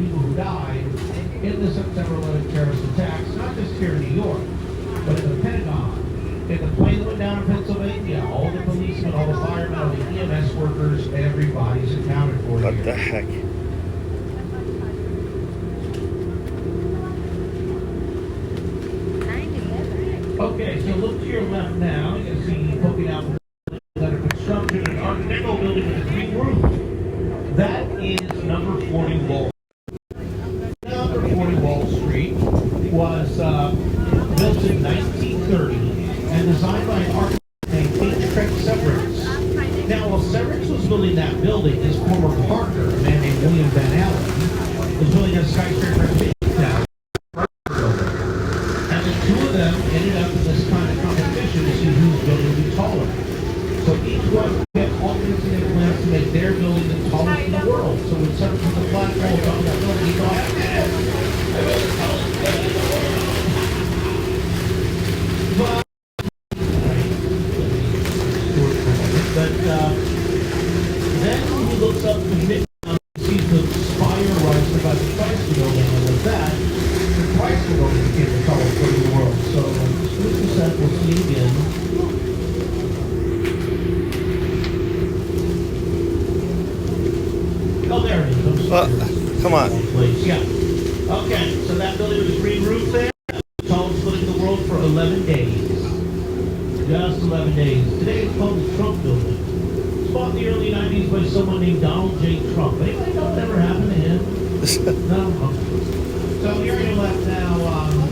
people who died in the September 11th terrorist attacks, not just here in New York, but in the Pentagon, in the plane that went down in Pennsylvania, all the policemen, all the firemen, all the EMS workers, everybody's accounted for here. What the heck? Okay, so look to your left now. You can see poking out under construction an Art Deco building with a green roof. That is number 40 Wall. Number 40 Wall Street was built in 1930 and designed by an architect named H. Craig Severance. Now, while Severance was building that building, his former partner, a man named William Van Allen, was building a skyscraper in Midtown. And the two of them ended up in this kind of competition to see whose building would be taller. So each one kept alternates in their plans to make their building the tallest in the world. So when Severance was the flagpole on that building, he thought, I built the tallest building in the world. Then he looks up to Midtown and sees the spire rising about the Chrysler Building, and with that, the Chrysler Building became the tallest building in the world. So, 3% we'll see again. Oh, there it is. Come on. Yeah. Okay, so that building with the green roof there, the tallest building in the world for 11 days. Just 11 days. Today it's called the Trump Building. It was bought in the early 90s by someone named Donald J. Trump. Anybody know what ever happened to him? No? So here on your left now,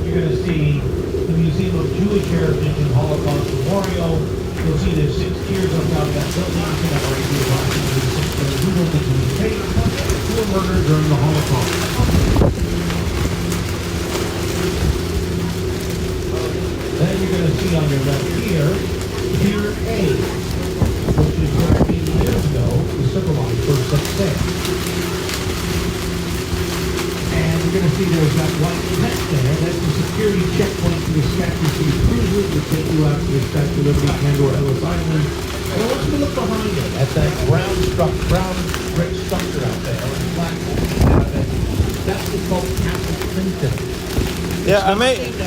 you're going to see the Museum of Jewish Heritage and Holocaust Memorial. You'll see there's 6 tiers on top of that building. You can have right here watching the 6 who were the Jewish patients who were murdered during the Holocaust. Then you're going to see on your left here, Pier A, which is where 80 years ago the Silver Line first set sail. And you're going to see there's that white tent there. That's the security checkpoint for the Statue City Cruiser to take you out to the Statue of Liberty and or Ellis Island. And I want you to look behind it at that brown brick structure out there, on the platform. That's what's called Castle Clinton. Yeah, I may. It's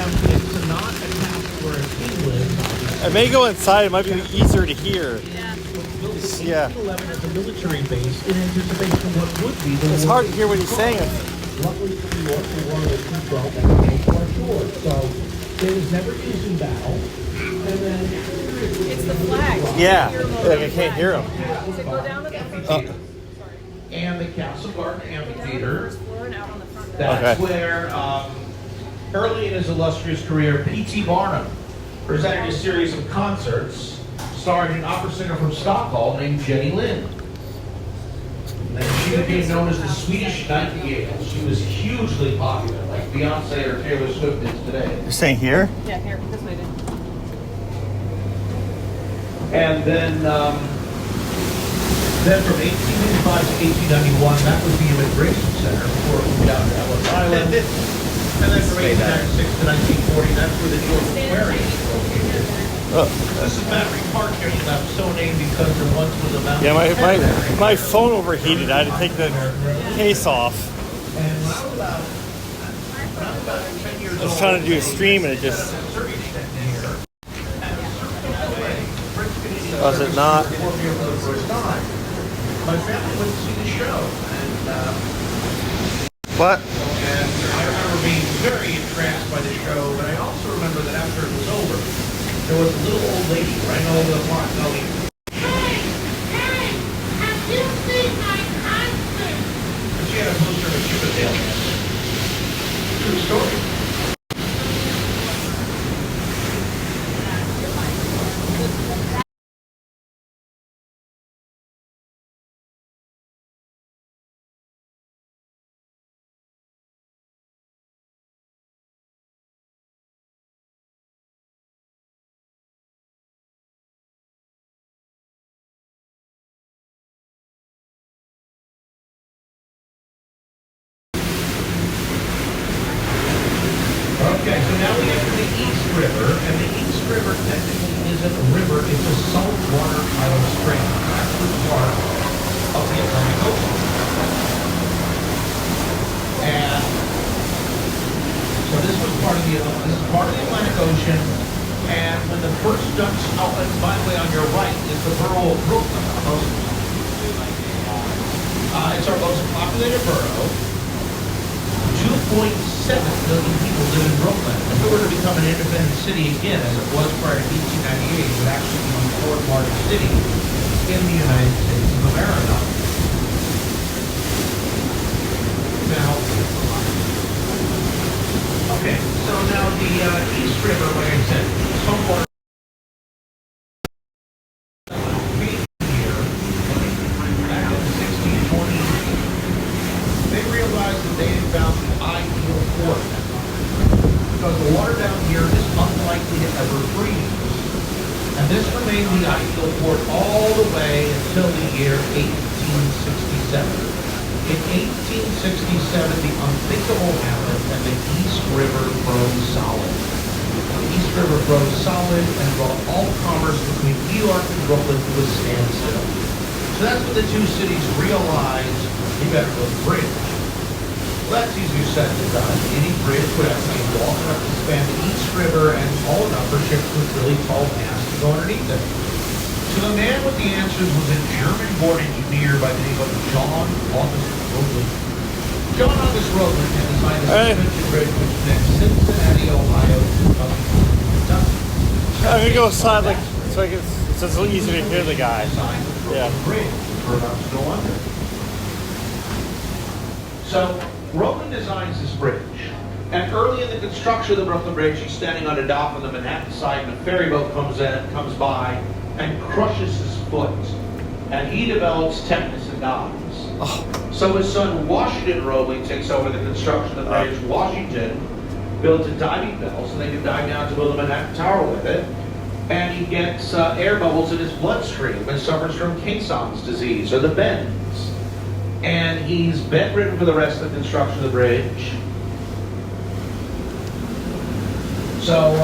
not a castle where a king lives. I may go inside. It might be easier to hear. Yeah. 1911 as a military base in anticipation of what would be the It's hard to hear what he's saying. Luckily for New York, the war was controlled and came to our shore. So it was never used in battle. And then It's the flag. Yeah, like I can't hear him. So go down to the and the Castle Garden Amphitheater. first floor and out on the front. That's Okay. where early in his illustrious career, P.T. Barnum presented a series of concerts starring an opera singer from Stockholm named Jenny Lind. And she became known as the Swedish Nightingale. She was hugely popular, like Beyonce or Taylor Swift is today. You're saying here? Yeah, here, this way then. And then from 1885 to 1891, that was the Immigration Center before it moved out to Ellis Island. And then from 1896 to 1940, that's where the George Aquarium is located. This is Battery Park here, you have so named because there once was a mountain. Yeah, my phone overheated. I had to take the case off. And round about 10 years I was trying to do a stream and it just. Was it not? My family went to see the show, and What? I remember being very entranced by the show, but I also remember that after it was over, there was a little old lady right over the park going, Hey, have you seen my concert? and she had a poster of a Chippendale man. True story. Okay, so now we enter the East River, and the East River technically isn't a river, it's a saltwater tidal stream. That's the part of the Atlantic Ocean. this is part of the Atlantic Ocean. And when the first dumps out, and by the way, on your right is the borough of Brooklyn. It's our most populated borough. 2.7 million people live in Brooklyn. If it were to become an independent city again, as it was prior to 1898, it would actually be the fourth largest city in the United States of America. Now, okay, so now the East River, like I said, somewhat here, back in the 1620s, they realized that they had found the ideal port. Because the water down here is unlikely to ever freeze. And this remained the ideal port all the way until the year 1867. In 1867, the unthinkable happened and the East River froze solid. The East River froze solid and brought all commerce between New York and Brooklyn to a standstill. So that's when the two cities realized you better build a bridge. Well, that's easier said than done. Any bridge would have to be long enough to span the East River and tall enough for ships with really tall masts to go underneath it. So the man with the answers was a German-born engineer by the name of John August Roebling. John August Roebling had designed a suspension bridge which connects Cincinnati, Ohio to Kentucky. I'm gonna go aside like so it's a little easier to hear the guy. Yeah. Bridge for about to go under. So Roebling designs this bridge. And early in the construction of the Brooklyn Bridge, he's standing on a dock on the Manhattan side, and a ferry boat comes by and crushes his foot. And he develops tetanus and dies. Oh. So his son Washington Roebling takes over the construction of the bridge. Washington builds a diving bell so they can dive down to build the Manhattan Tower with it. And he gets air bubbles in his bloodstream and suffers from Caisson's disease, or the bends. And he's bedridden for the rest of the construction of the bridge. So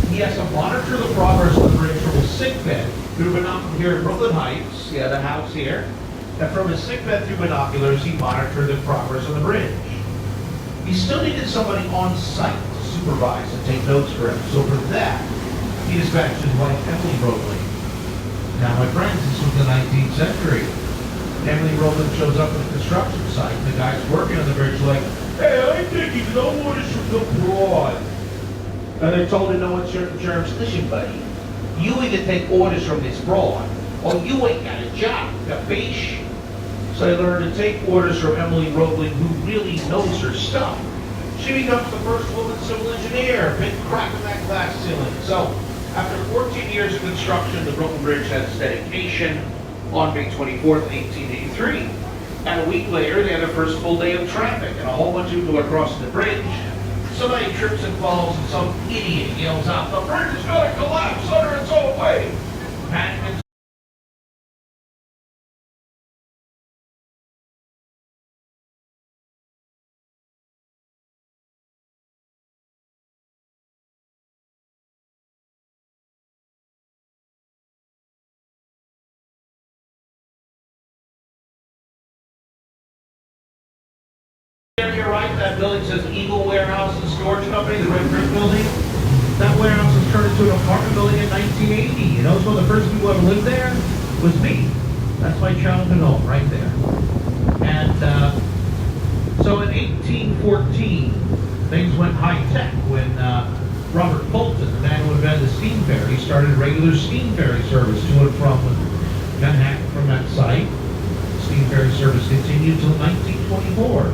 he has to monitor the progress of the bridge from his sickbed through binoculars here in Brooklyn Heights, the house here. And from his sickbed through binoculars, he monitored the progress of the bridge. He still needed somebody on site to supervise and take notes for him. So for that, he dispatched his wife, Emily Roebling. Now, my friends, this was the 19th century. Emily Roebling shows up at the construction site, and the guys working on the bridge are like, "Hey, I'm taking no orders from the broad." And they're told in no uncertain terms, "Listen, buddy, you either take orders from this broad, or you ain't got a job, capiche?" So they learn to take orders from Emily Roebling, who really knows her stuff. She becomes the first woman civil engineer, big crack in that glass ceiling. So, after 14 years of construction, the Brooklyn Bridge has its dedication on May 24th, 1883. And a week later, they have their first full day of traffic, and a whole bunch of people are crossing the bridge. Somebody trips and falls, and some idiot yells out, "The bridge is going to collapse under its own weight!" Panic and You're right, that building says Eagle Warehouse and Storage Company, the red brick building. That warehouse was turned into an apartment building in 1980. You know, one of the first people who ever lived there was me. That's my childhood home, right there. And so in 1814, things went high-tech when Robert Fulton, the man who invented the steam ferry, started regular steam ferry service to and from Manhattan from that site. Steam ferry service continued until 1924.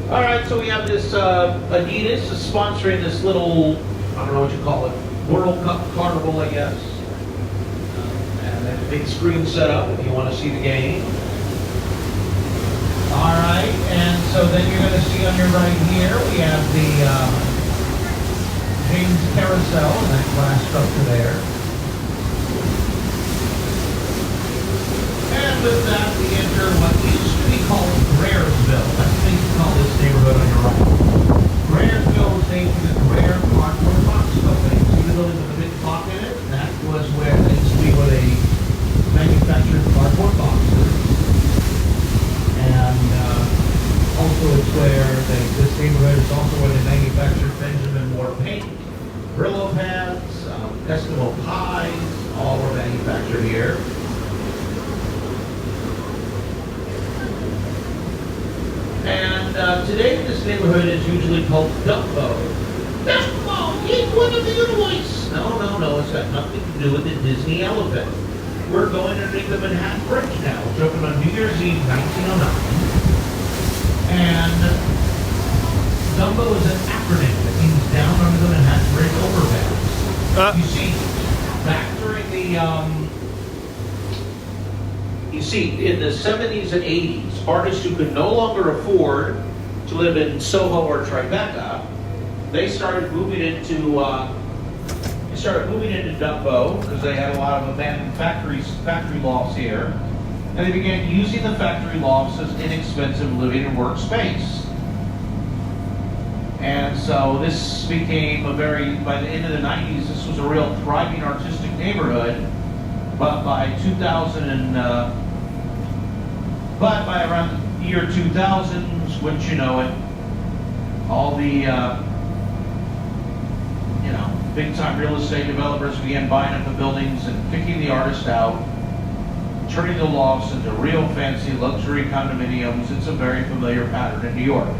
All right, so we have this Adidas is sponsoring this little, I don't know what you call it, World Cup Carnival, I guess. And there's a big screen set up if you want to see the game. All right, and so then you're going to see on your right here, we have the James Carousel and that glass structure there. And with that, we enter what used to be called Greyersville. That's what they used to call this neighborhood on your right. Greyersville today this neighborhood is usually called Dumbo. Dumbo, he's one of the toys. No, it's got nothing to do with the Disney elephant. We're going underneath the Manhattan Bridge now. It's opened on New Year's Eve, 1909. And Dumbo is an acronym that means down under the Manhattan Bridge overpass. You see, back during in the 70s and 80s, artists who could no longer afford to live in Soho or Tribeca, they started moving into Dumbo because they had a lot of abandoned factory lofts here, and they began using the factory lofts as inexpensive living and work space. And so this became by the end of the 90s, this was a real thriving artistic neighborhood. But by by around the year 2000, wouldn't you know it, all the big-time real estate developers began buying up the buildings and kicking the artists out, turning the lofts into real fancy luxury condominiums. It's a very familiar pattern in New York.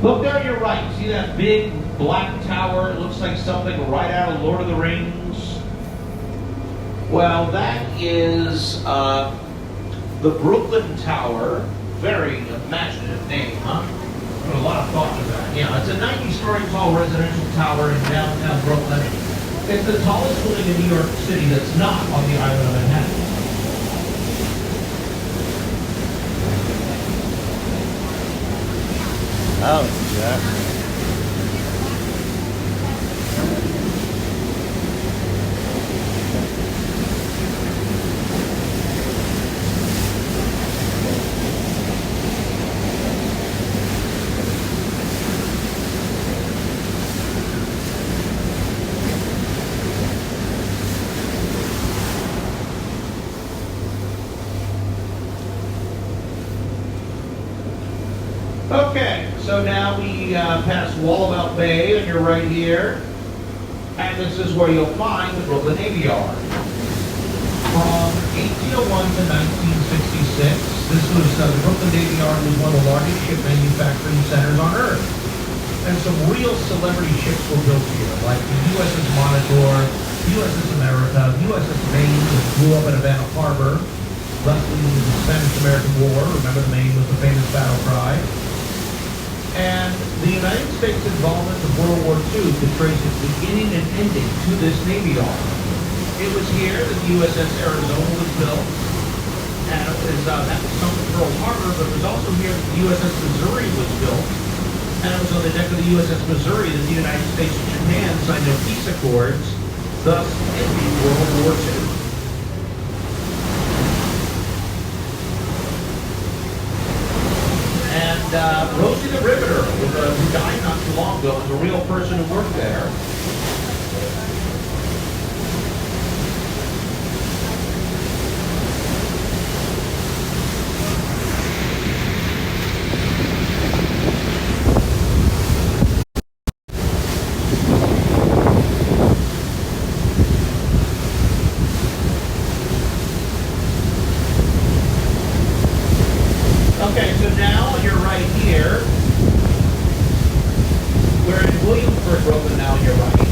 Look down your right. See that big black tower? It looks like something right out of Lord of the Rings. Well, that is the Brooklyn Tower. Very imaginative name, huh? Put a lot of thought to that. Yeah, it's a 90-story tall residential tower in downtown Brooklyn. It's the tallest building in New York City that's not on the island of Manhattan. I don't see that. Okay, so now we pass Wallabout Bay on your right here, and this is where you'll find the Brooklyn Navy Yard. From 1801 to 1966, this was the Brooklyn Navy Yard was one of the largest ship manufacturing centers on Earth. And some real celebrity ships were built here, like the USS Monitor, USS America, USS Maine, which blew up at Havana Harbor, thus leading to the Spanish-American War. Remember, the Maine was the famous battle cry. And the United States involvement in World War II could trace its beginning and ending to this Navy Yard. It was here that the USS Arizona was built, and that was sunk at Pearl Harbor, but it was also here that the USS Missouri was built, and it was on the deck of the USS Missouri that the United States and Japan signed their peace accords, thus ending World War II. And Rosie the Riveter, who died not too long ago, was a real person who worked there. Okay, so now you're right here. We're in Williamsburg, Brooklyn now on your right.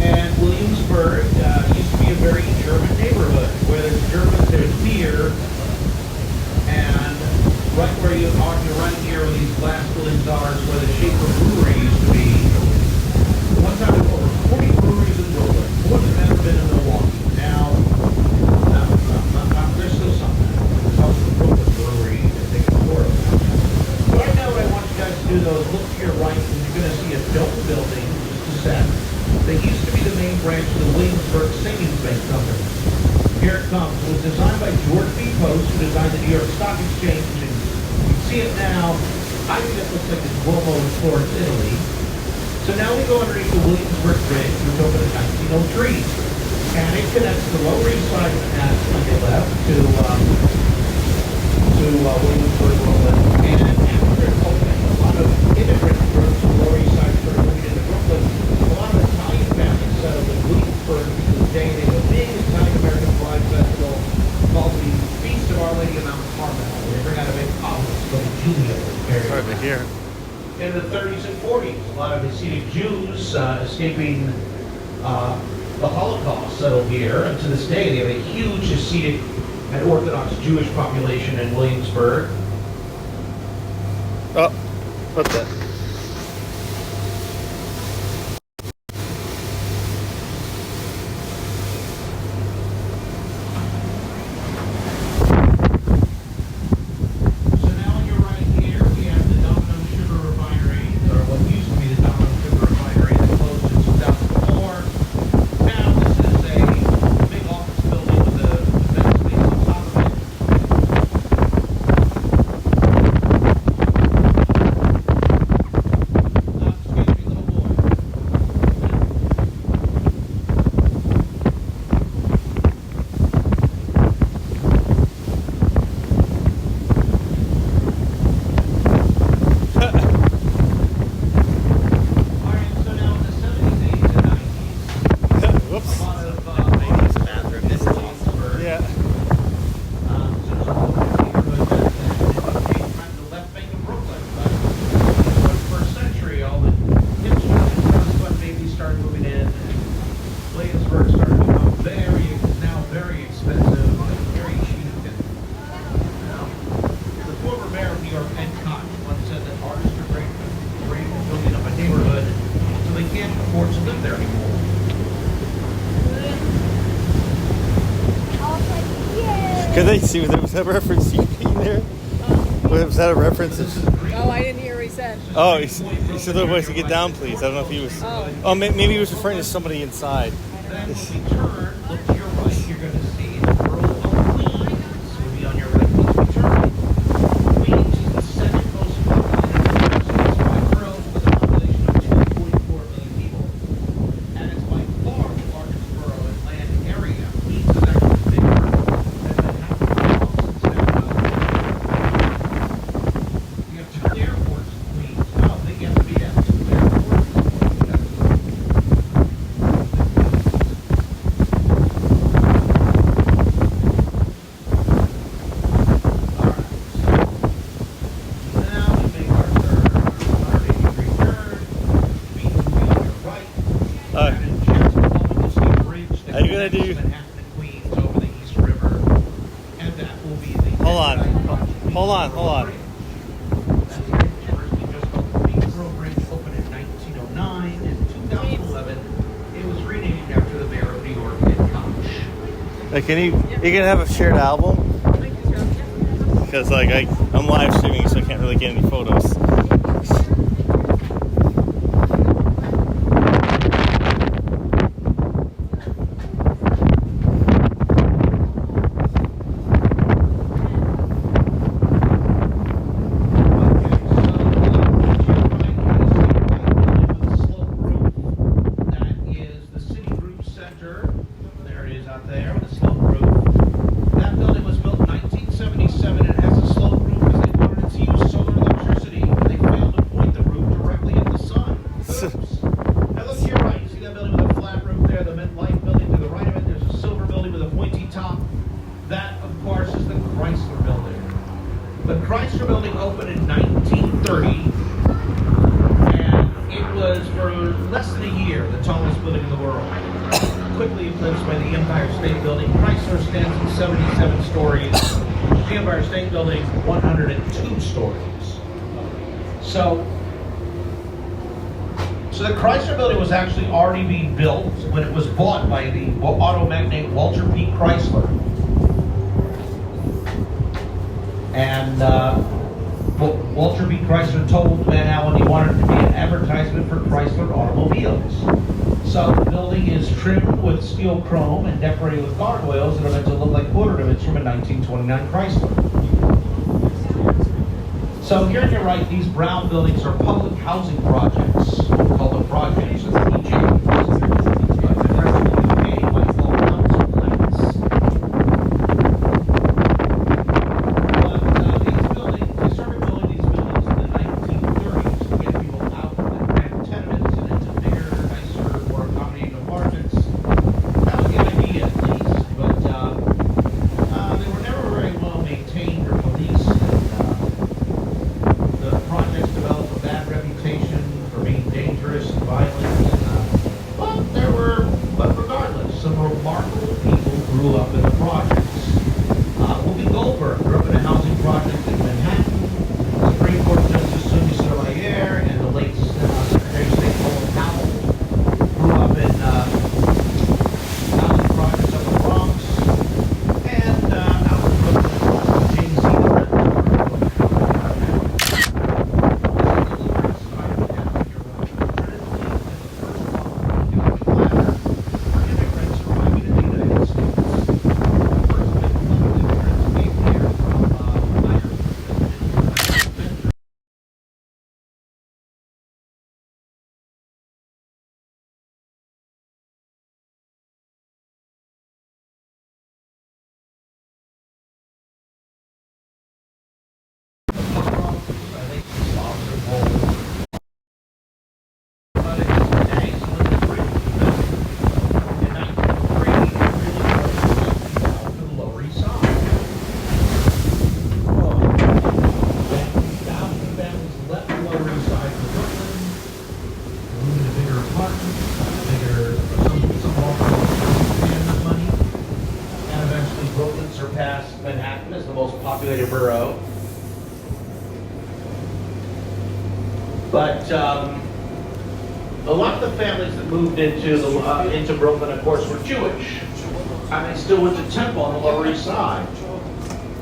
And Williamsburg used to be a very German neighborhood. Where there's Germans, there's beer. And right where you are on your right here where these glass buildings are is where the Schaefer Brewery used to be. One time there were over 40 breweries in Brooklyn. More than ever been in Milwaukee. Now, there's still something. There's also the Brooklyn Brewery that they can afford. But right now what I want you guys to do though is look to your right and you're going to see a dome building, just a sec. That used to be the main branch of the Williamsburg Singing Bank Company. Here it comes. It was designed by George B. Post, who designed the New York Stock Exchange. And you can see it now. I think it looks like the Duomo in Florence, Italy. So now we go underneath the Williamsburg Bridge, which opened in 1903. And it connects the Lower East Side of Manhattan on your left to Williamsburg, Brooklyn. And after its opening, a lot of immigrant groups from the Lower East Side started moving into Brooklyn. A lot of Italian families settled in Williamsburg to this day. They have a big Italian-American Pride Festival called the Feast of Our Lady of Mount Carmel. They bring out a big obelisk called Julia. It's hard to hear. In the 30s and 40s, a lot of Hasidic Jews escaping the Holocaust settled here, and to this day they have a huge Hasidic and Orthodox Jewish population in Williamsburg. Oh, what's that? So now on your right here, we have the Domino Sugar Refinery, or what used to be the Domino Sugar Refinery that closed in 2004. Now this is a big office building with a vast space on top of it. Excuse me, little boy. All right, so now in the 70s, 80s, and 90s, Whoops. a lot of ladies' bathroom in Williamsburg. Yeah. The left bank of Brooklyn, but in the 21st century, all the hipsters and trust babies started moving in. Williamsburg started to become now very expensive, very chic. And the former mayor of New York, Ed Koch, once said that artists are great at building up a neighborhood, so they can't afford to live there anymore. Yeah. Could they see, was that a reference to you being there? Was that a reference? This is the green. Oh, I didn't hear what he said. Oh, he said, little boys to get down, please. I don't know if he was. Oh, maybe he was referring to somebody inside. Then when we turn, look to your right, you're going to see the borough of Queens will be on your right as we turn. Queens is the second most populated borough with a population of 2.4 million people. And it's by far the largest borough in land area. Queens is actually bigger than Manhattan. We have two airports in Queens. How big you have to be to have two airports? Now we make our turn, our 180-degree turn. We will be on your right. And just above you'll see a bridge that Are you gonna connects do- Manhattan and Queens over the East River. And that will be the Hold on. Queensboro Hold on. Bridge. That's the bridge we just called the Queensboro Bridge, opened in 1909. In 2011, it was renamed after the mayor of New York, Ed Koch. Like, you can have a shared album? Because, like, I'm live streaming, so I can't really get any photos. That, of course, is the Chrysler Building. The Chrysler Building opened in 1930, and it was for less than a year the tallest building in the world. Quickly eclipsed by the Empire State Building. Chrysler stands at 77 stories. The Empire State Building, 102 stories. So the Chrysler Building was actually already being built when it was bought by the auto magnate Walter P. Chrysler. And Walter B. Chrysler told Van Allen he wanted it to be an advertisement for Chrysler automobiles. So the building is trimmed with steel chrome and decorated with gargoyles that are meant to look like ornaments from a 1929 Chrysler. So here on your right, these brown buildings are public housing projects, called the projects, or the PJs. But the rest of the UK might call them grew up in the projects. Whoopi Goldberg grew up in a housing project in Manhattan. Supreme Court Justice Sonia Sotomayor and the late Secretary of State Colin Powell grew up in housing projects up in the Bronx. And out in Brooklyn, James Z. Surpassed Manhattan as the most populated borough. But a lot of the families that moved into Brooklyn, of course, were Jewish, and they still went to temple on the Lower East Side.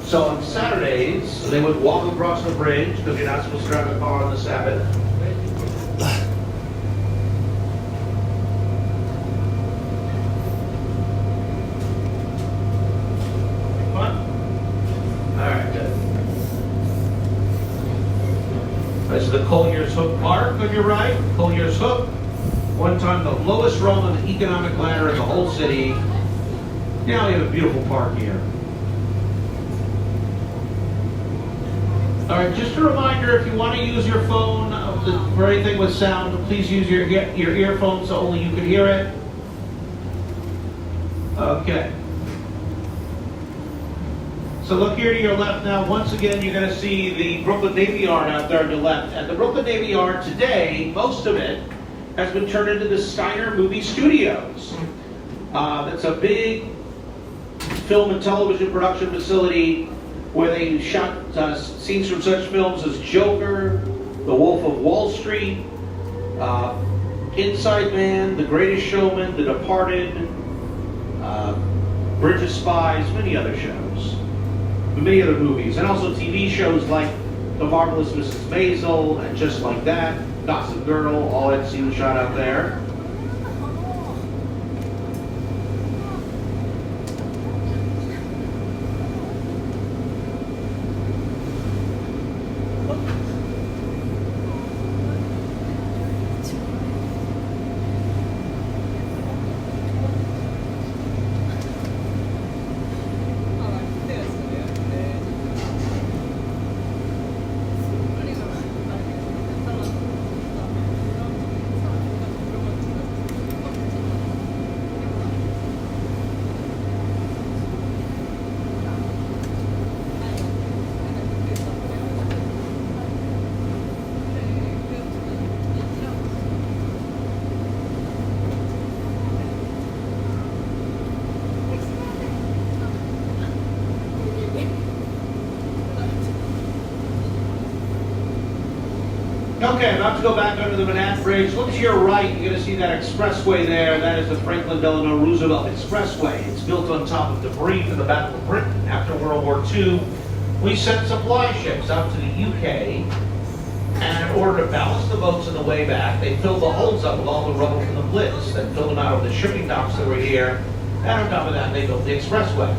So on Saturdays, they would walk across the bridge because you're not supposed to drive a car on the Sabbath. This is the Collier's Hook Park on your right. Collier's Hook, one time the lowest rung on the economic ladder in the whole city. Now we have a beautiful park here. All right, just a reminder, if you want to use your phone for anything with sound, please use your earphones so only you can hear it. Okay. So look here to your left now. Once again, you're going to see the Brooklyn Navy Yard out there on your left. And the Brooklyn Navy Yard today, most of it has been turned into the Steiner Movie Studios. It's a big film and television production facility where they shot scenes from such films as Joker, The Wolf of Wall Street, Inside Man, The Greatest Showman, The Departed, Bridge of Spies, many other shows. Many other movies, and also TV shows like The Marvelous Mrs. Maisel and Just Like That, Gossip Girl, all that scenes shot out there. Okay, about to go back under the Manhattan Bridge. Look to your right, you're going to see that expressway there. That is the Franklin Delano Roosevelt Expressway. It's built on top of debris from the Battle of Britain after World War II. We sent supply ships out to the UK, and in order to balance the boats on the way back, they filled the holds up with all the rubble from the Blitz, then filled them out of the shipping docks that were here, and on top of that, they built the expressway.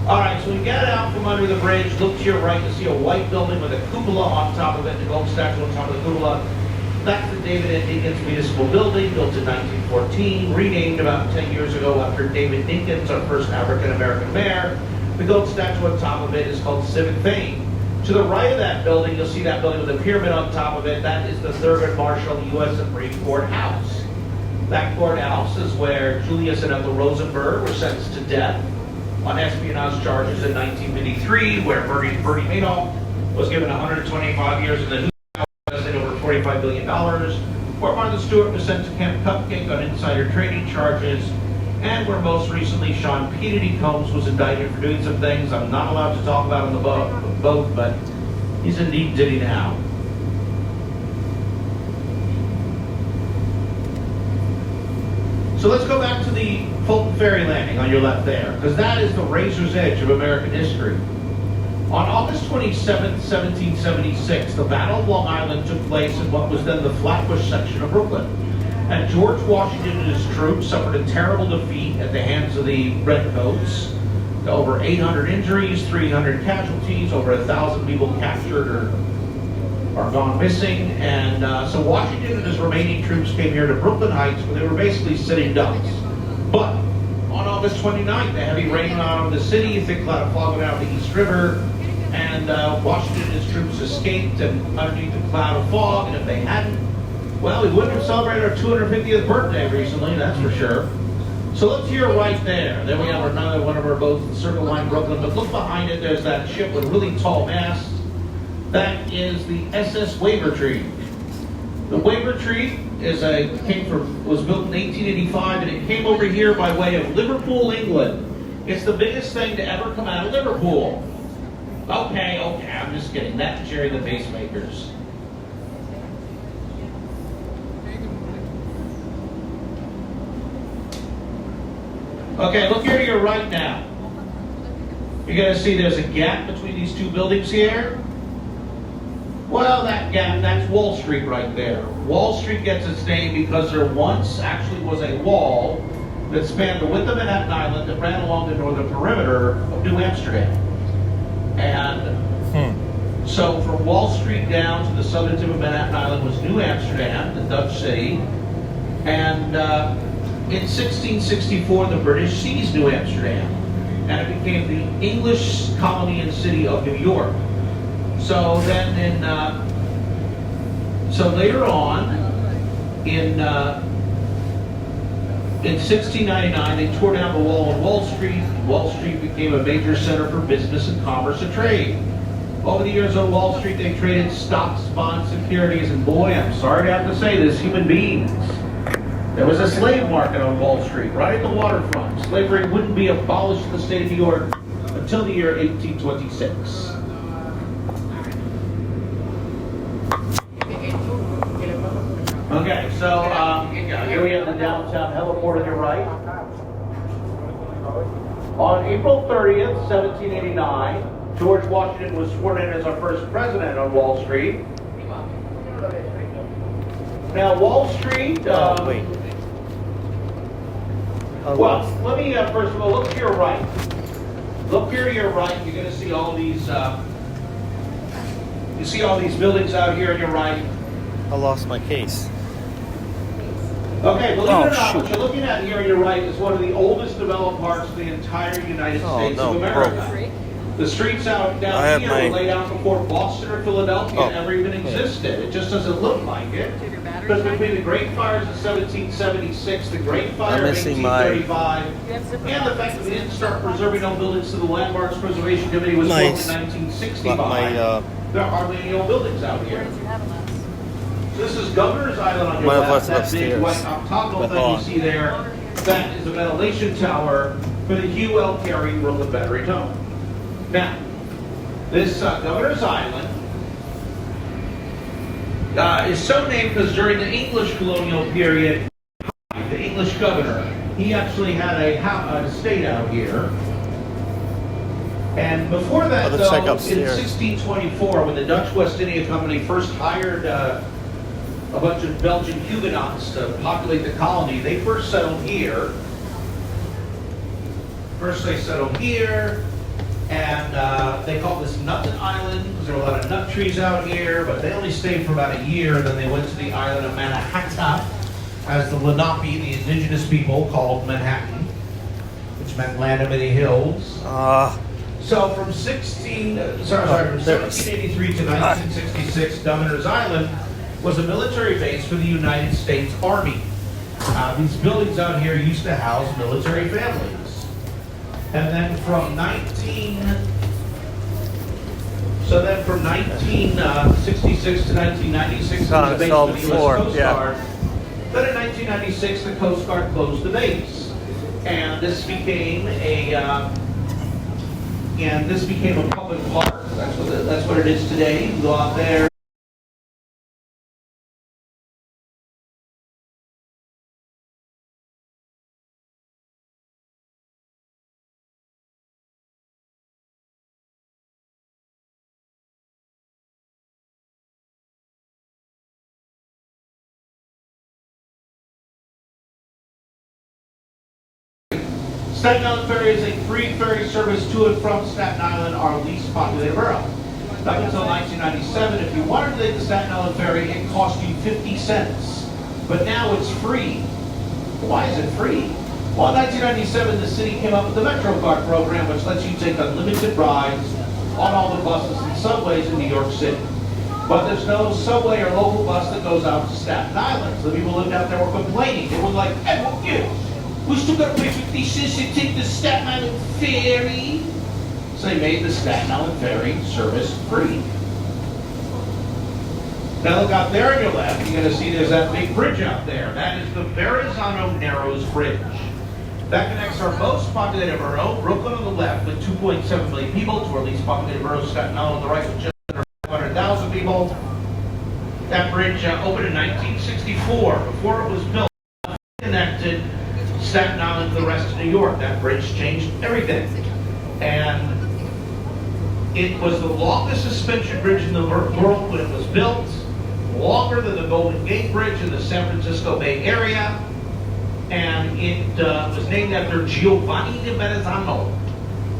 All right, so we get out from under the bridge, look to your right to see a white building with a cupola on top of it, the gold statue on top of the cupola. That's the David N. Dinkins Municipal Building, built in 1914, renamed about 10 years ago after David Dinkins, our first African-American mayor. The gold statue on top of it is called Civic Fame. To the right of that building, you'll see that building with a pyramid on top of it. That is the Thurgood Marshall U.S. Supreme Court House. That courthouse is where Julius and Ethel Rosenberg were sentenced to death on espionage charges in 1953, where Bernie Madoff was given 125 years in the New House and over $45 billion, where Martha Stewart was sent to Camp Cupcake on insider trading charges, and where most recently Sean P. Diddy Combs was indicted for doing some things I'm not allowed to talk about on the boat, but he's indeed Diddy now. So let's go back to the Fulton Ferry landing on your left there, because that is the razor's edge of American history. On August 27, 1776, the Battle of Long Island took place in what was then the Flatbush section of Brooklyn. And George Washington and his troops suffered a terrible defeat at the hands of the Redcoats. Over 800 injuries, 300 casualties, over 1,000 people captured or gone missing. And so Washington and his remaining troops came here to Brooklyn Heights, where they were basically sitting ducks. But on August 29th, the heavy rain went out of the city, a thick cloud of fog went out of the East River, and Washington and his troops escaped and underneath the cloud of fog. And if they hadn't, well, we wouldn't have celebrated our 250th birthday recently, that's for sure. So look to your right there. There we have another one of our boats, the Circle Line Brooklyn. But look behind it, there's that ship with really tall masts. That is the SS Wavertree. The Wavertree was built in 1885, and it came over here by way of Liverpool, England. It's the biggest thing to ever come out of Liverpool. Okay, I'm just kidding. That's Jerry the Pacemakers. Okay, look here to your right now. You're going to see there's a gap between these two buildings here. Well, that gap, that's Wall Street right there. Wall Street gets its name because there once actually was a wall that spanned the width of Manhattan Island that ran along the northern perimeter of New Amsterdam. And so from Wall Street down to the southern tip of Manhattan Island was New Amsterdam, the Dutch city. And in 1664, the British seized New Amsterdam, and it became the English colony and city of New York. So then, so later on, in 1699, they tore down the wall on Wall Street. Wall Street became a major center for business and commerce and trade. Over the years on Wall Street, they traded stocks, bonds, securities, and boy, I'm sorry to have to say this, human beings. There was a slave market on Wall Street, right at the waterfront. Slavery wouldn't be abolished in the state of New York until the year 1826. Okay, so here we have the downtown heliport on your right. On April 30th, 1789, George Washington was sworn in as our first president on Wall Street. Now, Wall Street... well, let me, first of all, look to your right. Look here to your right, you're going to see all these... you see all these buildings out here on your right. I lost my case. Okay, believe it or not, what you're looking at here on your right is one of the oldest developed parts of the entire United States of America. The streets out down here were laid out before Boston or Philadelphia ever even existed. It just doesn't look like it. Because between the Great Fires of 1776, the Great Fire of 1835, and the fact that we didn't start preserving old buildings to the Landmarks Preservation Committee was formed in 1965, there are hardly any old buildings out here. So this is Governor's Island on your left. That big white octagonal thing you see there, that is a ventilation tower for the Hugh L. Carey Brooklyn Battery Tunnel. Now, this Governor's Island is so named because during the English colonial period, the English governor, he actually had a estate out here. And before that, though, in 1624, when the Dutch West India Company first hired a bunch of Belgian Huguenots to populate the colony, they first settled here. First they settled here, and they called this Nutten Island because there were a lot of nut trees out here, but they only stayed for about a year, then they went to the island of Manhattan, as the Lenape, the indigenous people, called Manhattan, which meant land of many hills. So from 1783 to 1966, Governor's Island was a military base for the United States Army. These buildings out here used to house military families. And then from 1966 to 1996, it was a base for the U.S. Coast Guard. Then in 1996, the Coast Guard closed the base. and this became a public park. That's what it is today. You can go out there. Staten Island Ferry is a free ferry service to and from Staten Island, our least populated borough. Up until 1997, if you wanted to take the Staten Island Ferry, it cost you 50 cents. But now it's free. Why is it free? Well, in 1997, the city came up with the MetroCard program, which lets you take unlimited rides on all the buses and subways in New York City. But there's no subway or local bus that goes out to Staten Island. So the people who lived out there were complaining. They were like, hey, well, we still got to pay 50 cents to take the Staten Island Ferry. So they made the Staten Island Ferry service free. Now look out there on your left, you're going to see there's that big bridge out there. That is the Verrazano Narrows Bridge. That connects our most populated borough, Brooklyn on the left, with 2.7 million people, to our least populated borough, Staten Island on the right, with just under 500,000 people. That bridge opened in 1964. Before it was built, it connected Staten Island to the rest of New York. That bridge changed everything. And it was the longest suspension bridge in the world when it was built, longer than the Golden Gate Bridge in the San Francisco Bay Area. And it was named after Giovanni di Verrazzano.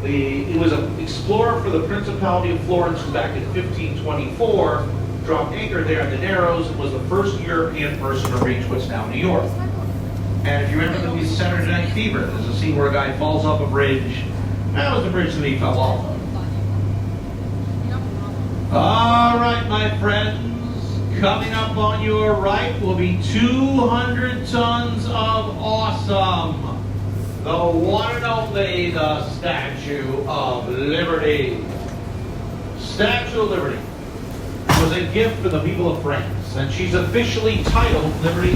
He was an explorer for the Principality of Florence who back in 1524 dropped anchor there in the Narrows and was the first European person to reach what's now New York. And if you remember the movie Saturday Night Fever, there's a scene where a guy falls off a bridge. That was the bridge that he fell off. All right, my friends. Coming up on your right will be 200 tons of awesome. The one and only, the Statue of Liberty. Statue of Liberty was a gift for the people of France, and she's officially titled Liberty.